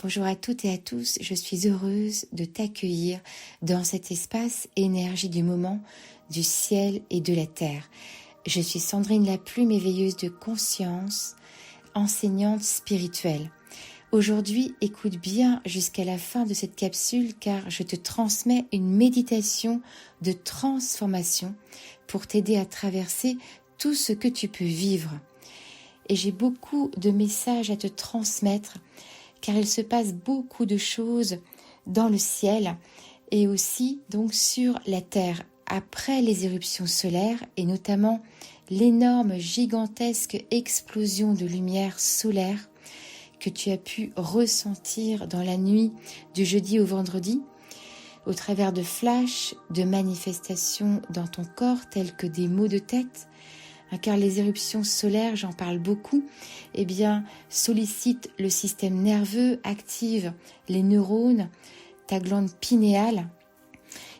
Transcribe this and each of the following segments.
Bonjour à toutes et à tous, je suis heureuse de t'accueillir dans cet espace énergie du moment, du ciel et de la terre. Je suis Sandrine Laplume, éveilleuse de conscience, enseignante spirituelle. Aujourd'hui, écoute bien jusqu'à la fin de cette capsule car je te transmets une méditation de transformation pour t'aider à traverser tout ce que tu peux vivre. Et j'ai beaucoup de messages à te transmettre car il se passe beaucoup de choses dans le ciel et aussi donc sur la terre après les éruptions solaires et notamment l'énorme gigantesque explosion de lumière solaire que tu as pu ressentir dans la nuit du jeudi au vendredi au travers de flashs, de manifestations dans ton corps tels que des maux de tête, car les éruptions solaires, j'en parle beaucoup, sollicitent le système nerveux, activent les neurones, ta glande pinéale,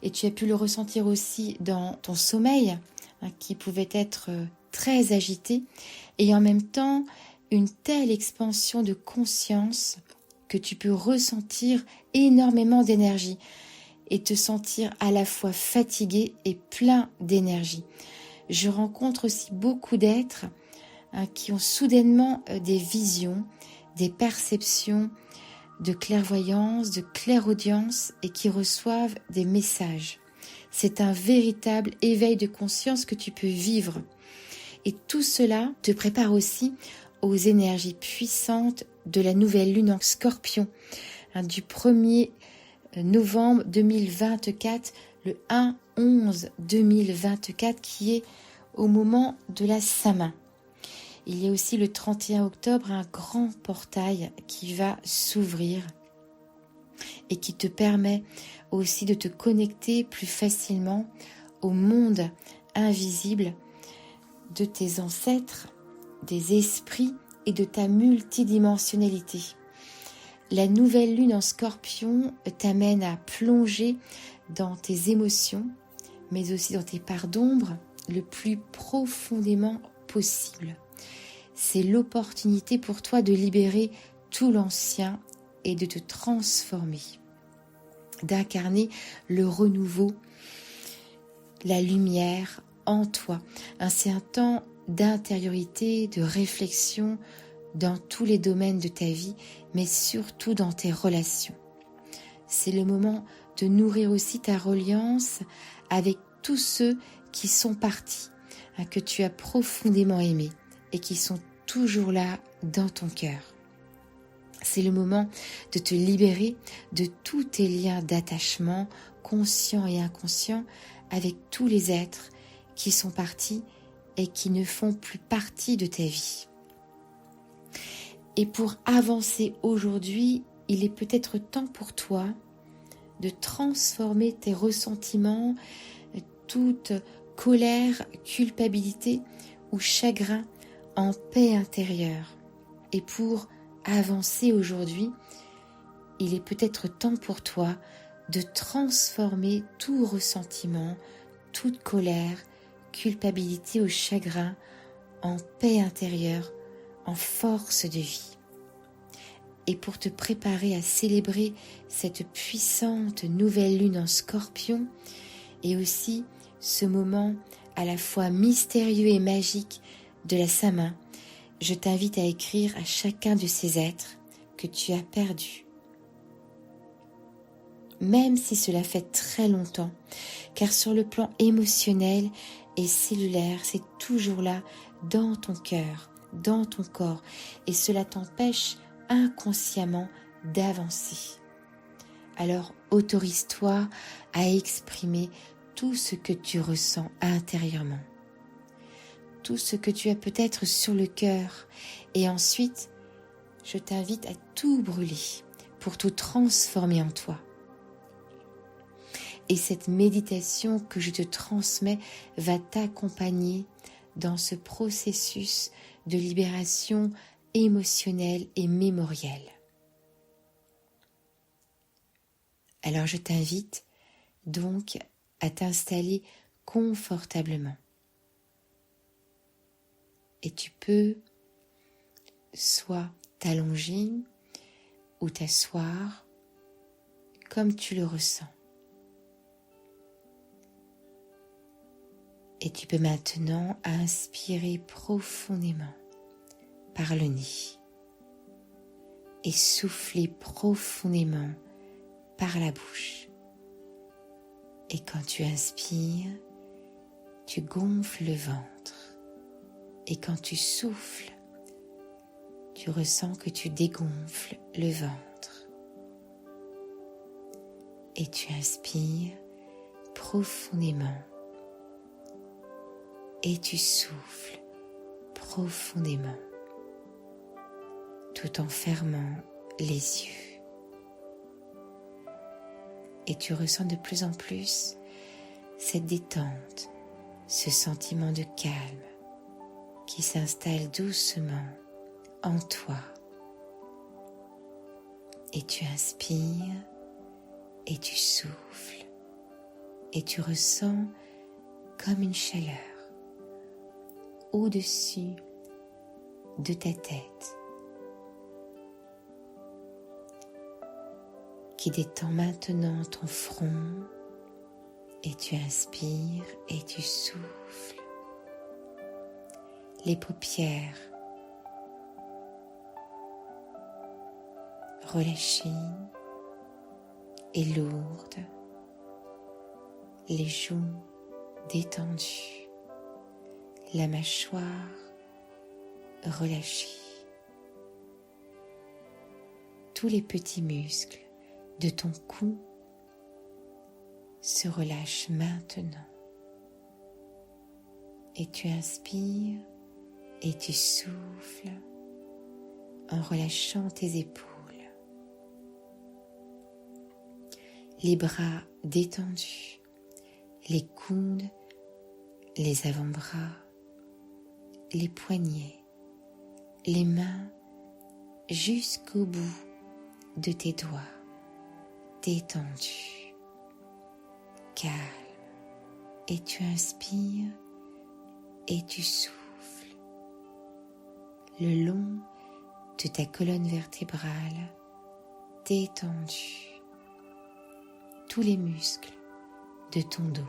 et tu as pu le ressentir aussi dans ton sommeil, qui pouvait être très agité, et en même temps, une telle expansion de conscience que tu peux ressentir énormément d'énergie et te sentir à la fois fatigué et plein d'énergie. Je rencontre aussi beaucoup d'êtres qui ont soudainement des visions, des perceptions de clairvoyance, de clairaudience et qui reçoivent des messages. C'est un véritable éveil de conscience que tu peux vivre. Et tout cela te prépare aussi aux énergies puissantes de la nouvelle lune en Scorpion, du 1er novembre 2024, le 1-11-2024 qui est au moment de la Saint-Main. Il y a aussi le 31 octobre un grand portail qui va s'ouvrir et qui te permet aussi de te connecter plus facilement au monde invisible de tes ancêtres, des esprits et de ta multidimensionnalité. La nouvelle lune en Scorpion t'amène à plonger dans tes émotions, mais aussi dans tes parts d'ombre le plus profondément possible. C'est l'opportunité pour toi de libérer tout l'ancien et de te transformer, d'incarner le renouveau, la lumière en toi. C'est un temps d'intériorité, de réflexion dans tous les domaines de ta vie, mais surtout dans tes relations. C'est le moment de nourrir aussi ta reliance avec tous ceux qui sont partis, que tu as profondément aimés et qui sont toujours là dans ton cœur. C'est le moment de te libérer de tous tes liens d'attachement, conscients et inconscients, avec tous les êtres qui sont partis et qui ne font plus partie de ta vie. Et pour avancer aujourd'hui, il est peut-être temps pour toi de transformer tes ressentiments, toute colère, culpabilité ou chagrin en paix intérieure. Et pour avancer aujourd'hui, il est peut-être temps pour toi de transformer tout ressentiment, toute colère, culpabilité ou chagrin en paix intérieure, en force de vie. Et pour te préparer à célébrer cette puissante nouvelle lune en Scorpion et aussi ce moment à la fois mystérieux et magique de la Saint-Main, je t'invite à écrire à chacun de ces êtres que tu as perdus. Même si cela fait très longtemps, car sur le plan émotionnel et cellulaire, c'est toujours là dans ton cœur, dans ton corps, et cela t'empêche inconsciemment d'avancer. Alors autorise-toi à exprimer tout ce que tu ressens intérieurement, tout ce que tu as peut-être sur le cœur, et ensuite je t'invite à tout brûler pour tout transformer en toi. Et cette méditation que je te transmets va t'accompagner dans ce processus de libération émotionnelle et mémorielle. Alors je t'invite donc à t'installer confortablement. Et tu peux soit t'allonger ou t'asseoir comme tu le ressens. Et tu peux maintenant inspirer profondément par le nez et souffler profondément par la bouche. Et quand tu inspires, tu gonfles le ventre. Et quand tu souffles, tu ressens que tu dégonfles le ventre. Et tu inspires profondément. Et tu souffles profondément, tout en fermant les yeux. Et tu ressens de plus en plus cette détente, ce sentiment de calme qui s'installe doucement en toi. Et tu inspires et tu souffles et tu ressens comme une chaleur au-dessus de ta tête qui détend maintenant ton front. Et tu inspires et tu souffles. Les paupières relâchées et lourdes, les joues détendues, la mâchoire relâchée. Tous les petits muscles de ton cou se relâchent maintenant. Et tu inspires et tu souffles en relâchant tes épaules. Les bras détendus, les coudes, les avant-bras, les poignets, les mains jusqu'au bout de tes doigts détendus, calme. Et tu inspires et tu souffles le long de ta colonne vertébrale détendue. Tous les muscles de ton dos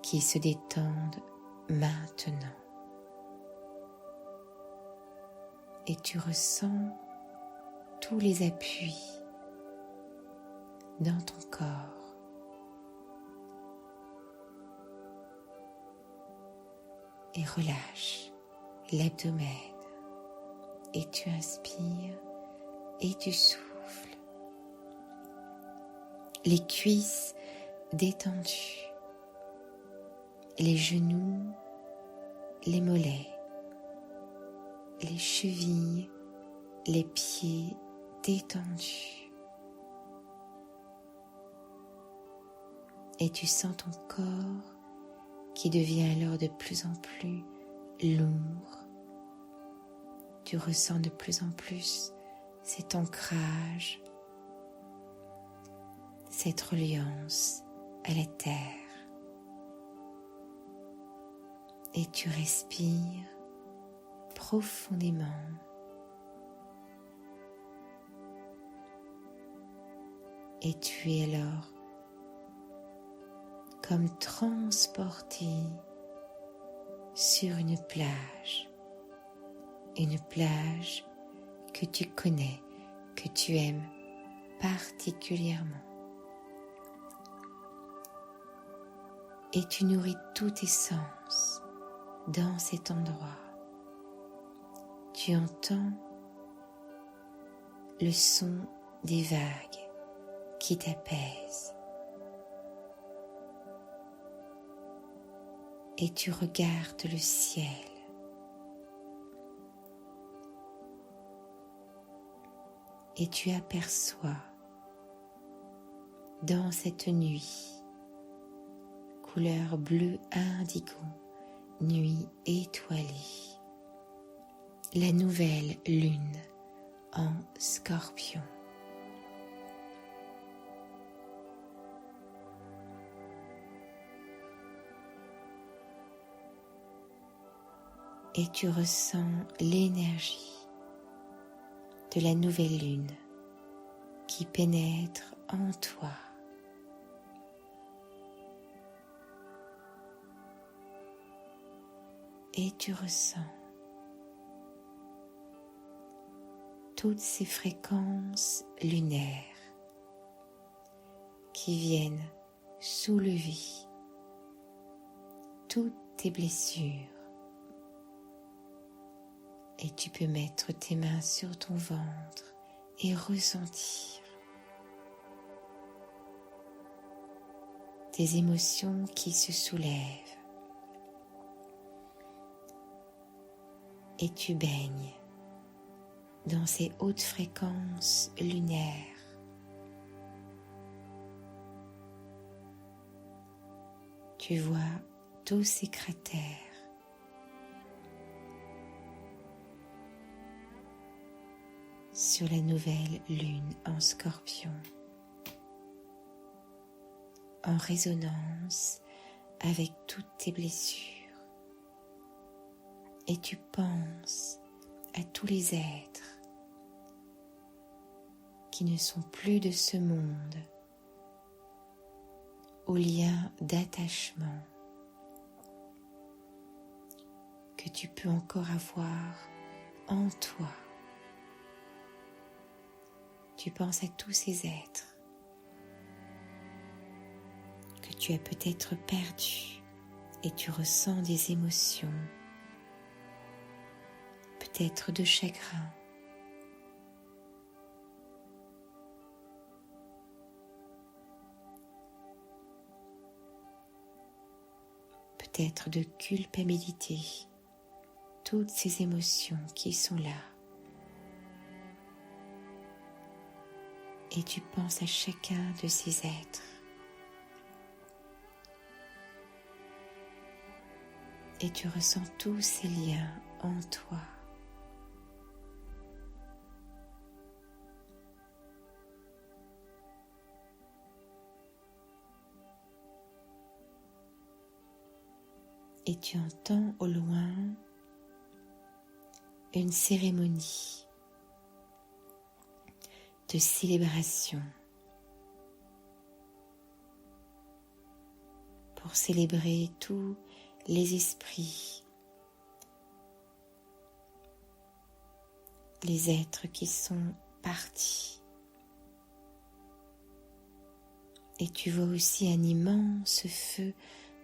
qui se détendent maintenant. Et tu ressens tous les appuis dans ton corps. Et relâche l'abdomen. Et tu inspires et tu souffles. Les cuisses détendues, les genoux, les mollets, les chevilles, les pieds détendus. Et tu sens ton corps qui devient alors de plus en plus lourd. Tu ressens de plus en plus cet ancrage, cette reliance à la terre. Et tu respires profondément. Et tu es alors comme transporté sur une plage que tu connais, que tu aimes particulièrement. Et tu nourris tous tes sens dans cet endroit. Tu entends le son des vagues qui t'apaisent. Et tu regardes le ciel. Et tu aperçois dans cette nuit, couleur bleu indigo, nuit étoilée, la nouvelle lune en Scorpion. Et tu ressens l'énergie de la nouvelle lune qui pénètre en toi. Et tu ressens toutes ces fréquences lunaires qui viennent soulever toutes tes blessures. Et tu peux mettre tes mains sur ton ventre et ressentir tes émotions qui se soulèvent. Et tu baignes dans ces hautes fréquences lunaires. Tu vois tous ces cratères sur la nouvelle lune en Scorpion, en résonance avec toutes tes blessures. Et tu penses à tous les êtres qui ne sont plus de ce monde, aux liens d'attachement que tu peux encore avoir en toi. Tu penses à tous ces êtres que tu as peut-être perdus et tu ressens des émotions, peut-être de chagrin, peut-être de culpabilité, toutes ces émotions qui sont là. Et tu penses à chacun de ces êtres. Et tu ressens tous ces liens en toi. Et tu entends au loin une cérémonie de célébration pour célébrer tous les esprits, les êtres qui sont partis. Et tu vois aussi un immense feu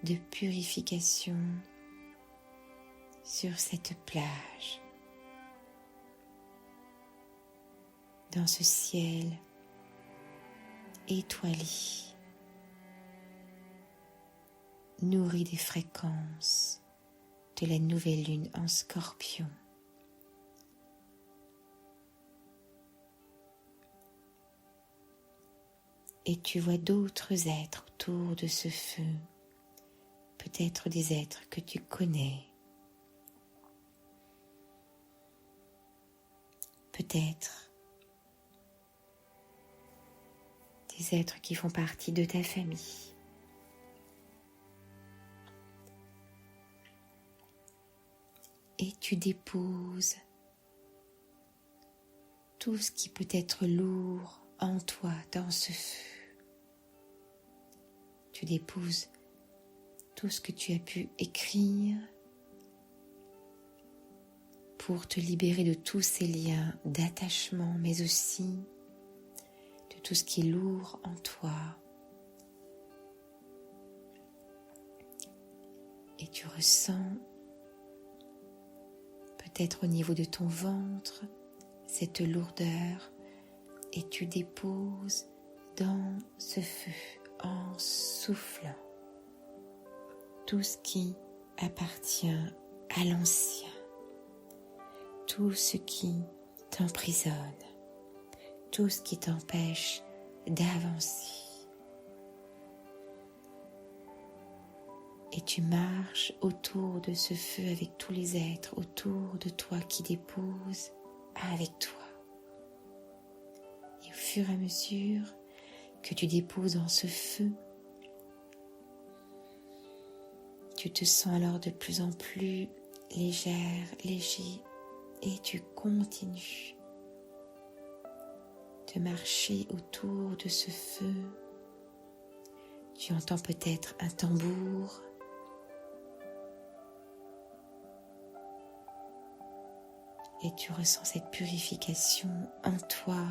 de purification sur cette plage, dans ce ciel étoilé, nourri des fréquences de la nouvelle lune en Scorpion. Et tu vois d'autres êtres autour de ce feu, peut-être des êtres que tu connais, peut-être des êtres qui font partie de ta famille. Et tu déposes tout ce qui peut être lourd en toi dans ce feu. Tu déposes tout ce que tu as pu écrire pour te libérer de tous ces liens d'attachement, mais aussi de tout ce qui est lourd en toi. Et tu ressens peut-être au niveau de ton ventre cette lourdeur et tu déposes dans ce feu en soufflant tout ce qui appartient à l'ancien, tout ce qui t'emprisonne, tout ce qui t'empêche d'avancer. Et tu marches autour de ce feu avec tous les êtres autour de toi qui déposent avec toi. Et au fur et à mesure que tu déposes dans ce feu, tu te sens alors de plus en plus légère, léger, et tu continues de marcher autour de ce feu. Tu entends peut-être un tambour. Et tu ressens cette purification en toi.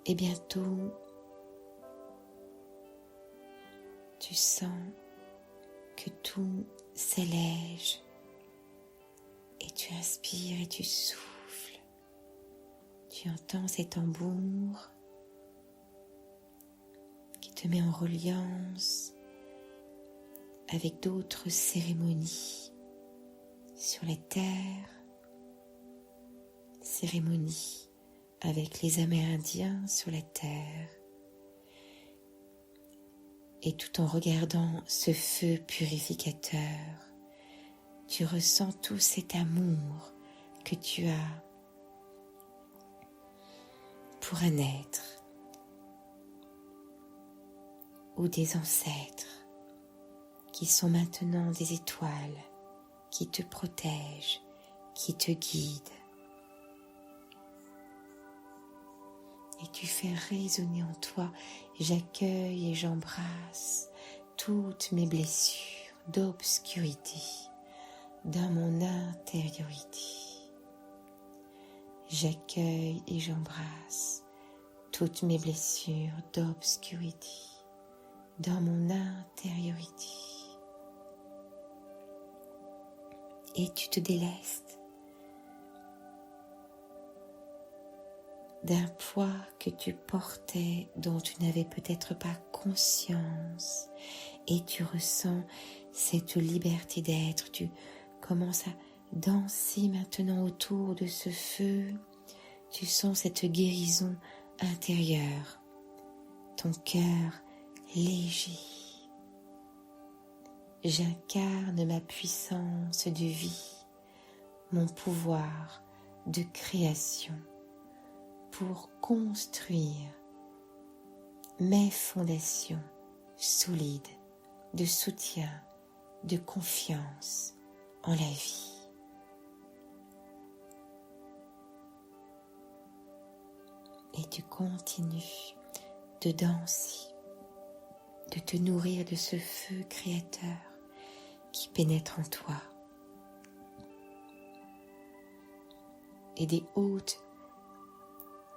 Et bientôt, tu sens que tout s'allège. Et tu inspires et tu souffles. Tu entends ces tambours qui te met en reliance avec d'autres cérémonies sur la terre, cérémonies avec les Amérindiens sur la terre. Et tout en regardant ce feu purificateur, tu ressens tout cet amour que tu as pour un être ou des ancêtres qui sont maintenant des étoiles qui te protègent, qui te guident. Et tu fais résonner en toi, j'accueille et j'embrasse toutes mes blessures d'obscurité dans mon intériorité. J'accueille et j'embrasse toutes mes blessures d'obscurité dans mon intériorité. Et tu te délestes d'un poids que tu portais dont tu n'avais peut-être pas conscience et tu ressens cette liberté d'être. Tu commences à danser maintenant autour de ce feu. Tu sens cette guérison intérieure, ton cœur léger. J'incarne ma puissance de vie, mon pouvoir de création pour construire mes fondations solides de soutien, de confiance en la vie. Et tu continues de danser, de te nourrir de ce feu créateur qui pénètre en toi et des hautes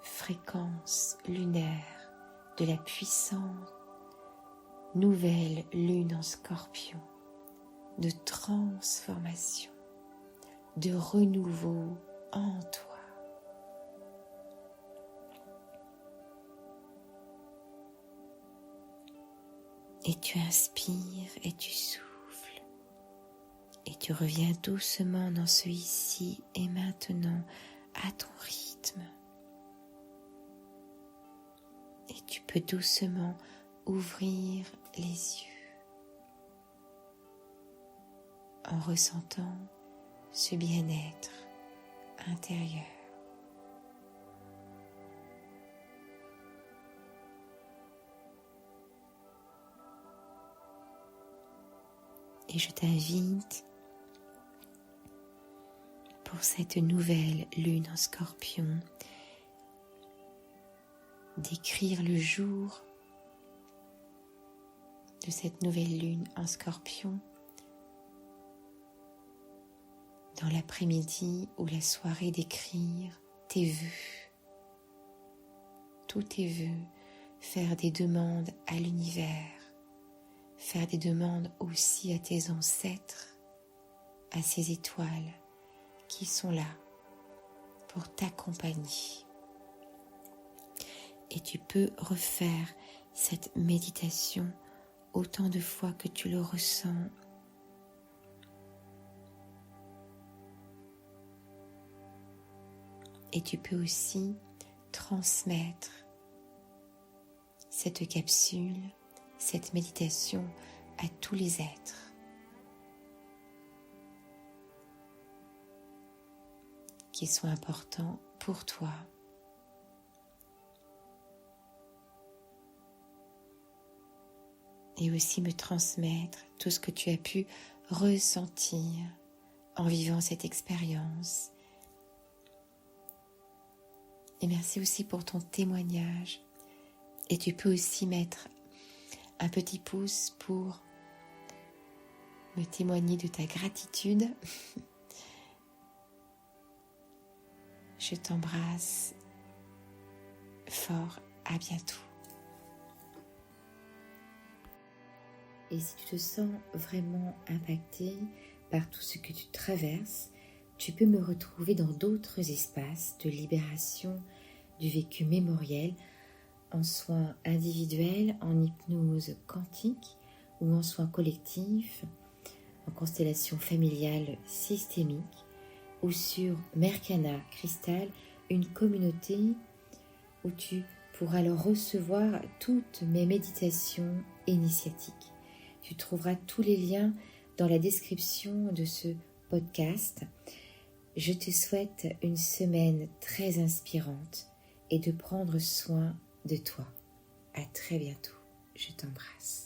fréquences lunaires de la puissante nouvelle lune en Scorpion, de transformation, de renouveau en toi. Et tu inspires et tu souffles. Et tu reviens doucement dans ce ici et maintenant à ton rythme. Et tu peux doucement ouvrir les yeux en ressentant ce bien-être intérieur. Et je t'invite pour cette nouvelle lune en Scorpion d'écrire le jour de cette nouvelle lune en Scorpion dans l'après-midi ou la soirée, d'écrire tes vœux, tous tes vœux, faire des demandes à l'univers, faire des demandes aussi à tes ancêtres, à ces étoiles qui sont là pour t'accompagner. Et tu peux refaire cette méditation autant de fois que tu le ressens. Et tu peux aussi transmettre cette capsule, cette méditation à tous les êtres qui sont importants pour toi. Et aussi me transmettre tout ce que tu as pu ressentir en vivant cette expérience Et merci aussi pour ton témoignage. Et tu peux aussi mettre un petit pouce pour me témoigner de ta gratitude. Je t'embrasse fort, à bientôt. Et si tu te sens vraiment impacté par tout ce que tu traverses, tu peux me retrouver dans d'autres espaces de libération du vécu mémoriel, en soins individuels, en hypnose quantique ou en soins collectifs, en constellation familiale systémique ou sur Merkana Cristal, une communauté où tu pourras alors recevoir toutes mes méditations initiatiques. Tu trouveras tous les liens dans la description de ce podcast. Je te souhaite une semaine très inspirante et de prendre soin de toi. À très bientôt. Je t'embrasse.